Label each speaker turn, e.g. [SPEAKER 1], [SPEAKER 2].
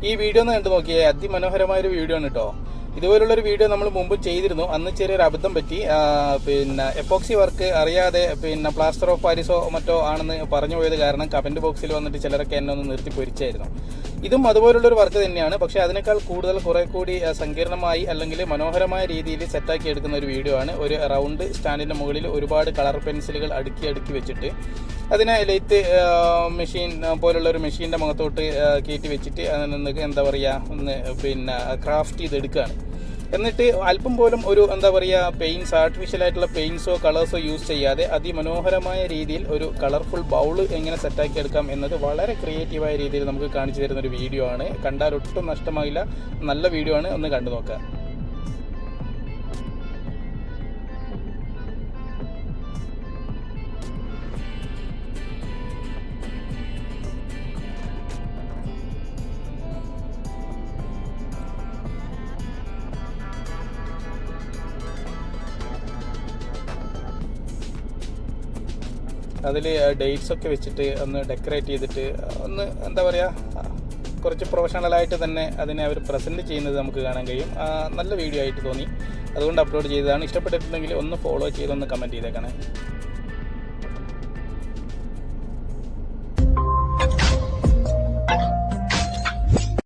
[SPEAKER 1] ഈ വീഡിയോ ഒന്ന് കണ്ടു നോക്കിയേ, അതിമനോഹരമായൊരു വീഡിയോ ആണ് കേട്ടോ. ഇതുപോലുള്ളൊരു വീഡിയോ നമ്മൾ മുമ്പ് ചെയ്തിരുന്നു. അന്ന് ചെറിയൊരു അബദ്ധം പറ്റി. പിന്നെ എപ്പോക്സി വർക്ക് അറിയാതെ പ്ലാസ്റ്റർ ഓഫ് പാരീസോ മറ്റോ ആണെന്ന് പറഞ്ഞു പോയത് കാരണം കമന്റ് ബോക്സിൽ വന്നിട്ട് ചിലരൊക്കെ എന്നെ ഒന്ന് നിർത്തി പൊരിച്ചായിരുന്നു. ഇതും അതുപോലുള്ളൊരു വർക്ക് തന്നെയാണ്. പക്ഷേ അതിനേക്കാൾ കൂടുതൽ കുറെ കൂടി സങ്കീർണമായി അല്ലെങ്കിൽ മനോഹരമായ രീതിയിൽ സെറ്റാക്കി എടുക്കുന്ന ഒരു വീഡിയോ ആണ്. ഒരു റൗണ്ട് സ്റ്റാൻഡിന്റെ മുകളിൽ ഒരുപാട് കളർ പെൻസിലുകൾ അടുക്കി അടുക്കി വെച്ചിട്ട് അതിനെ ലെയ്ത്ത് മെഷീൻ പോലുള്ള ഒരു മെഷീൻ്റെ മുഖത്തോട്ട് കയറ്റി വെച്ചിട്ട് അതിന് എന്താ പറയുക ഒന്ന് ക്രാഫ്റ്റ് ചെയ്തെടുക്കുകയാണ്. എന്നിട്ട് അല്പം പോലും ഒരു എന്താ പറയുക പെയിൻസ്, ആർട്ടിഫിഷ്യൽ ആയിട്ടുള്ള പെയിൻസോ കളേഴ്സോ യൂസ് ചെയ്യാതെ അതിമനോഹരമായ രീതിയിൽ ഒരു കളർഫുൾ ബൗള് എങ്ങനെ സെറ്റാക്കി എടുക്കാം എന്നത് വളരെ ക്രിയേറ്റീവായ രീതിയിൽ നമുക്ക് കാണിച്ചു തരുന്ന ഒരു വീഡിയോ ആണ്. കണ്ടാൽ ഒട്ടും നഷ്ടമാകില്ല, നല്ല വീഡിയോ ആണ്, ഒന്ന് കണ്ടു നോക്കാം. അതിൽ ഡേറ്റ്സ് ഒക്കെ വെച്ചിട്ട് ഒന്ന് ഡെക്കറേറ്റ് ചെയ്തിട്ട് ഒന്ന് എന്താ പറയുക കുറച്ച് പ്രൊഫഷണലായിട്ട് തന്നെ അതിനെ അവർ പ്രസൻറ്റ് ചെയ്യുന്നത് നമുക്ക് കാണാൻ കഴിയും. നല്ല വീഡിയോ ആയിട്ട് തോന്നി, അതുകൊണ്ട് അപ്ലോഡ് ചെയ്തതാണ്. ഇഷ്ടപ്പെട്ടിട്ടുണ്ടെങ്കിൽ ഒന്ന് ഫോളോ ചെയ്തൊന്ന് കമൻറ്റ് ചെയ്തേക്കണേ.